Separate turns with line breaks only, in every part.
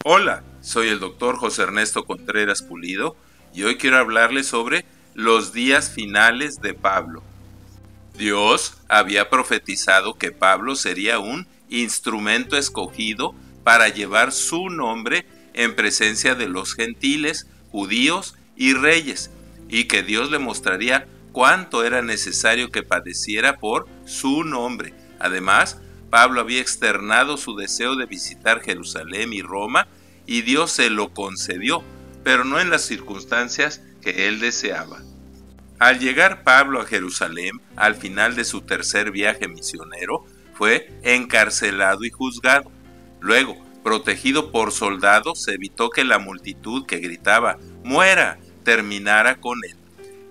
Hola, soy el doctor José Ernesto Contreras Pulido y hoy quiero hablarles sobre los días finales de Pablo. Dios había profetizado que Pablo sería un instrumento escogido para llevar su nombre en presencia de los gentiles, judíos y reyes, y que Dios le mostraría cuánto era necesario que padeciera por su nombre. Además, Pablo había externado su deseo de visitar Jerusalén y Roma, y Dios se lo concedió, pero no en las circunstancias que él deseaba. Al llegar Pablo a Jerusalén, al final de su tercer viaje misionero, fue encarcelado y juzgado. Luego, protegido por soldados, se evitó que la multitud que gritaba ¡muera! Terminara con él.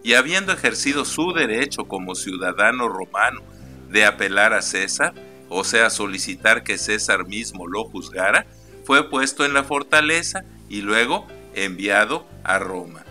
Y habiendo ejercido su derecho como ciudadano romano de apelar a César, o sea, solicitar que César mismo lo juzgara, fue puesto en la fortaleza y luego enviado a Roma.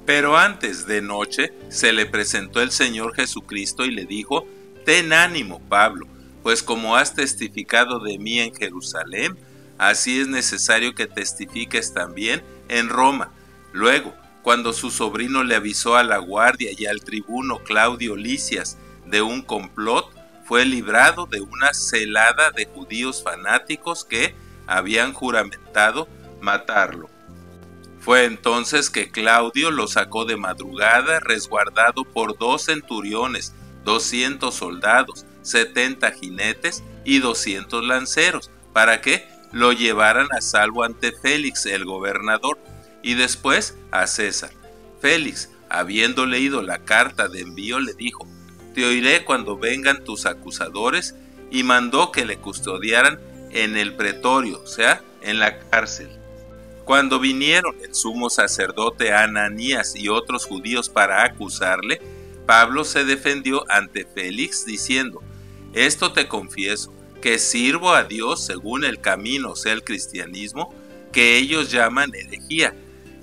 Pero antes de noche se le presentó el Señor Jesucristo y le dijo: «Ten ánimo, Pablo, pues como has testificado de mí en Jerusalén, así es necesario que testifiques también en Roma». Luego, cuando su sobrino le avisó a la guardia y al tribuno Claudio Lisias de un complot, fue librado de una celada de judíos fanáticos que habían juramentado matarlo. Fue entonces que Claudio lo sacó de madrugada, resguardado por 2 centuriones, 200 soldados, 70 jinetes y 200 lanceros, para que lo llevaran a salvo ante Félix, el gobernador, y después a César. Félix, habiendo leído la carta de envío, le dijo: «Te oiré cuando vengan tus acusadores», y mandó que le custodiaran en el pretorio, o sea, en la cárcel. Cuando vinieron el sumo sacerdote Ananías y otros judíos para acusarle, Pablo se defendió ante Félix diciendo: «Esto te confieso, que sirvo a Dios según el camino, o sea, el cristianismo, que ellos llaman herejía,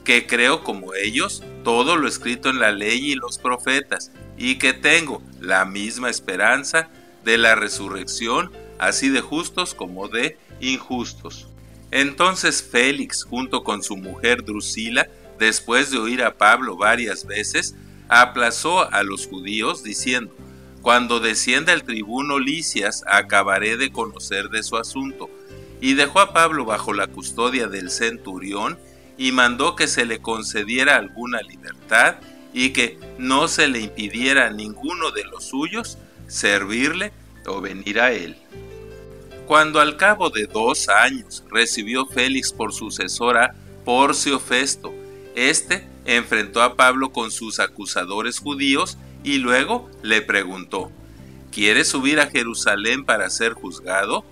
que creo como ellos todo lo escrito en la ley y los profetas, y que tengo la misma esperanza de la resurrección, así de justos como de injustos». Entonces Félix, junto con su mujer Drusila, después de oír a Pablo varias veces, aplazó a los judíos diciendo: «Cuando descienda el tribuno Lisias, acabaré de conocer de su asunto». Y dejó a Pablo bajo la custodia del centurión y mandó que se le concediera alguna libertad y que no se le impidiera a ninguno de los suyos servirle o venir a él. Cuando al cabo de 2 años recibió Félix por sucesora Porcio Festo, este enfrentó a Pablo con sus acusadores judíos y luego le preguntó: «¿Quieres subir a Jerusalén para ser juzgado?».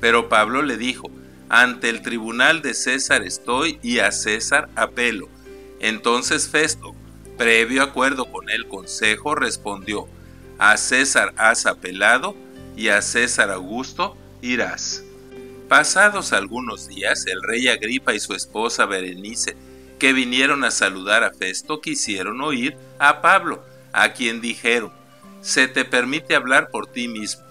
Pero Pablo le dijo: «Ante el tribunal de César estoy y a César apelo». Entonces Festo, previo acuerdo con el consejo, respondió: «A César has apelado y a César Augusto irás». Pasados algunos días, el rey Agripa y su esposa Berenice, que vinieron a saludar a Festo, quisieron oír a Pablo, a quien dijeron: «Se te permite hablar por ti mismo».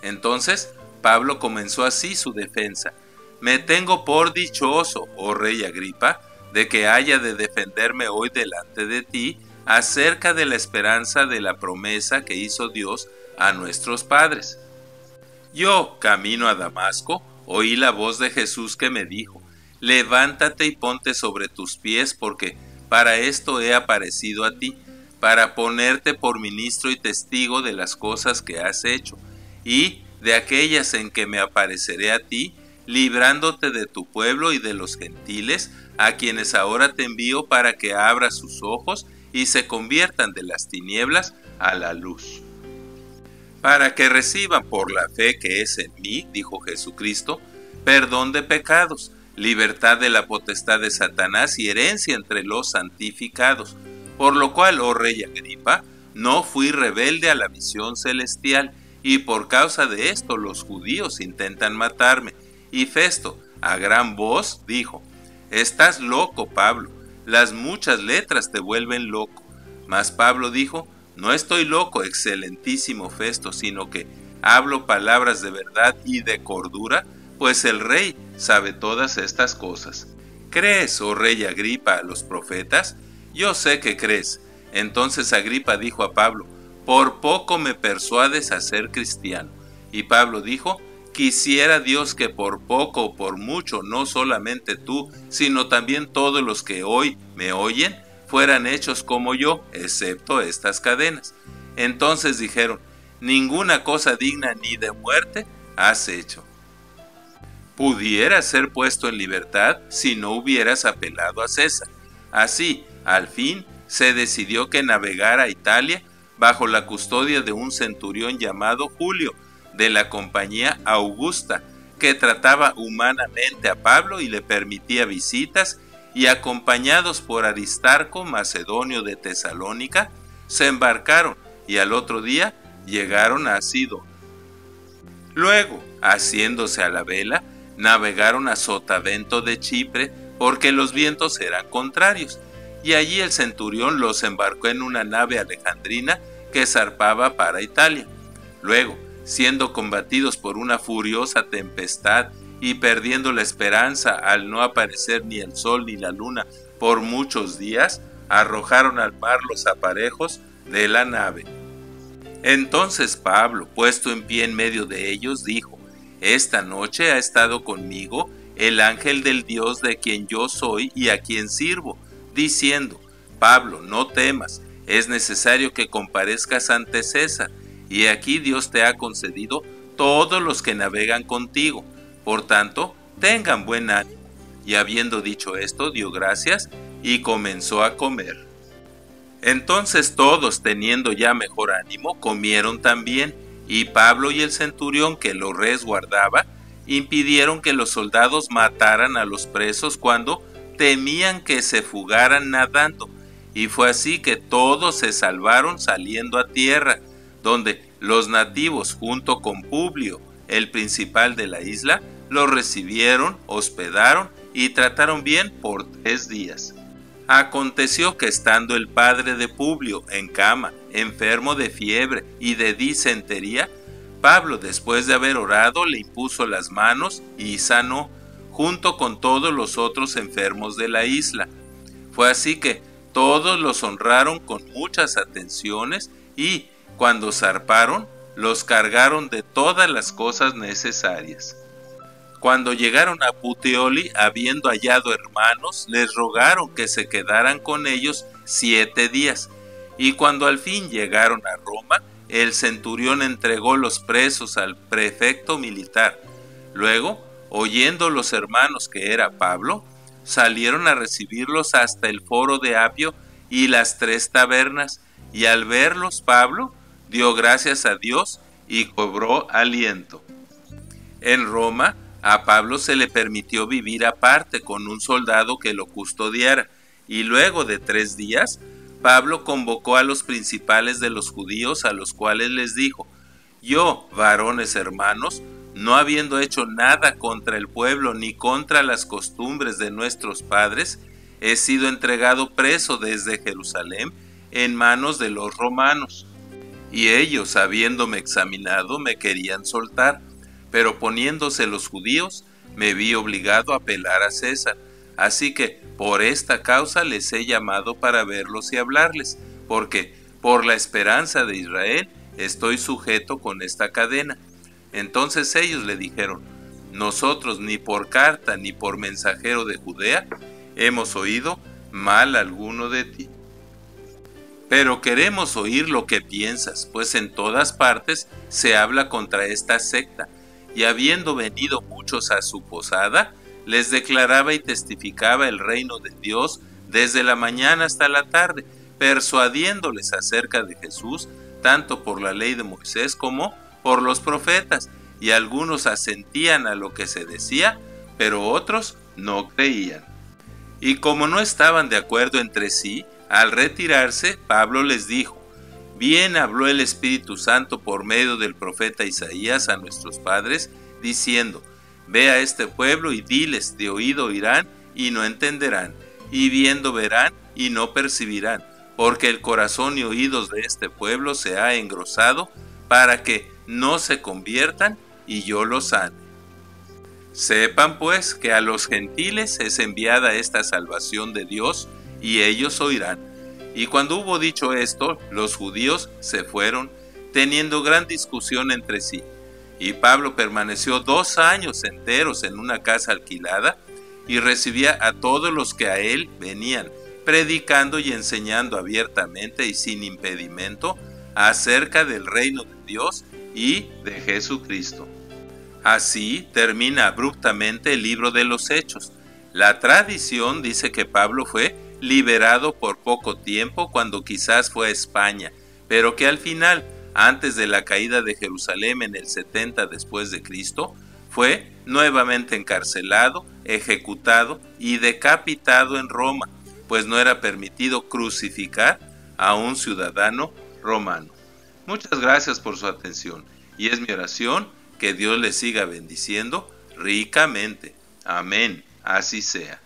Entonces Pablo comenzó así su defensa: «Me tengo por dichoso, oh rey Agripa, de que haya de defenderme hoy delante de ti acerca de la esperanza de la promesa que hizo Dios a nuestros padres. Yo, camino a Damasco, oí la voz de Jesús que me dijo: «Levántate y ponte sobre tus pies, porque para esto he aparecido a ti, para ponerte por ministro y testigo de las cosas que has hecho, y de aquellas en que me apareceré a ti, librándote de tu pueblo y de los gentiles, a quienes ahora te envío para que abras sus ojos y se conviertan de las tinieblas a la luz, para que reciban por la fe que es en mí», dijo Jesucristo, «perdón de pecados, libertad de la potestad de Satanás y herencia entre los santificados. Por lo cual, oh rey Agripa, no fui rebelde a la visión celestial, y por causa de esto los judíos intentan matarme». Y Festo, a gran voz, dijo: «Estás loco, Pablo, las muchas letras te vuelven loco». Mas Pablo dijo: «No estoy loco, excelentísimo Festo, sino que hablo palabras de verdad y de cordura, pues el rey sabe todas estas cosas. ¿Crees, oh rey Agripa, a los profetas? Yo sé que crees. Entonces Agripa dijo a Pablo: por poco me persuades a ser cristiano. Y Pablo dijo: quisiera Dios que por poco o por mucho, no solamente tú, sino también todos los que hoy me oyen, fueran hechos como yo, excepto estas cadenas. Entonces dijeron: ninguna cosa digna ni de muerte has hecho. Pudieras ser puesto en libertad si no hubieras apelado a César. Así, al fin, se decidió que navegara a Italia bajo la custodia de un centurión llamado Julio, de la compañía Augusta, que trataba humanamente a Pablo y le permitía visitas, y acompañados por Aristarco, macedonio de Tesalónica, se embarcaron y al otro día llegaron a Sidón. Luego, haciéndose a la vela, navegaron a Sotavento de Chipre, porque los vientos eran contrarios, y allí el centurión los embarcó en una nave alejandrina que zarpaba para Italia. Luego, siendo combatidos por una furiosa tempestad y perdiendo la esperanza al no aparecer ni el sol ni la luna por muchos días, arrojaron al mar los aparejos de la nave. Entonces Pablo, puesto en pie en medio de ellos, dijo: esta noche ha estado conmigo el ángel del Dios de quien yo soy y a quien sirvo, diciendo: Pablo, no temas, es necesario que comparezcas ante César, y aquí Dios te ha concedido todos los que navegan contigo. Por tanto, tengan buen ánimo. Y habiendo dicho esto, dio gracias y comenzó a comer. Entonces todos, teniendo ya mejor ánimo, comieron también, y Pablo y el centurión que lo resguardaba impidieron que los soldados mataran a los presos cuando temían que se fugaran nadando, y fue así que todos se salvaron saliendo a tierra, donde los nativos junto con Publio, el principal de la isla, los recibieron, hospedaron y trataron bien por 3 días. Aconteció que estando el padre de Publio en cama, enfermo de fiebre y de disentería, Pablo, después de haber orado, le impuso las manos y sanó, junto con todos los otros enfermos de la isla. Fue así que todos los honraron con muchas atenciones y, cuando zarparon, los cargaron de todas las cosas necesarias. Cuando llegaron a Puteoli, habiendo hallado hermanos, les rogaron que se quedaran con ellos 7 días. Y cuando al fin llegaron a Roma, el centurión entregó los presos al prefecto militar. Luego, oyendo los hermanos que era Pablo, salieron a recibirlos hasta el foro de Apio y las 3 tabernas, y al verlos Pablo dio gracias a Dios y cobró aliento. En Roma, a Pablo se le permitió vivir aparte con un soldado que lo custodiara, y luego de 3 días, Pablo convocó a los principales de los judíos, a los cuales les dijo: yo, varones hermanos, no habiendo hecho nada contra el pueblo ni contra las costumbres de nuestros padres, he sido entregado preso desde Jerusalén en manos de los romanos. Y ellos, habiéndome examinado, me querían soltar, pero poniéndose los judíos, me vi obligado a apelar a César. Así que por esta causa les he llamado para verlos y hablarles, porque por la esperanza de Israel estoy sujeto con esta cadena. Entonces ellos le dijeron: nosotros ni por carta ni por mensajero de Judea hemos oído mal alguno de ti. Pero queremos oír lo que piensas, pues en todas partes se habla contra esta secta. Y habiendo venido muchos a su posada, les declaraba y testificaba el reino de Dios desde la mañana hasta la tarde, persuadiéndoles acerca de Jesús, tanto por la ley de Moisés como por los profetas, y algunos asentían a lo que se decía, pero otros no creían. Y como no estaban de acuerdo entre sí, al retirarse, Pablo les dijo: bien habló el Espíritu Santo por medio del profeta Isaías a nuestros padres, diciendo: ve a este pueblo y diles, de oído oirán y no entenderán, y viendo verán y no percibirán, porque el corazón y oídos de este pueblo se ha engrosado, para que no se conviertan y yo los sane. Sepan pues que a los gentiles es enviada esta salvación de Dios, y ellos oirán. Y cuando hubo dicho esto, los judíos se fueron, teniendo gran discusión entre sí. Y Pablo permaneció 2 años enteros en una casa alquilada, y recibía a todos los que a él venían, predicando y enseñando abiertamente y sin impedimento acerca del reino de Dios y de Jesucristo. Así termina abruptamente el libro de los Hechos. La tradición dice que Pablo fue liberado por poco tiempo cuando quizás fue a España, pero que al final, antes de la caída de Jerusalén en el 70 después de Cristo, fue nuevamente encarcelado, ejecutado y decapitado en Roma, pues no era permitido crucificar a un ciudadano romano. Muchas gracias por su atención, y es mi oración que Dios les siga bendiciendo ricamente. Amén. Así sea.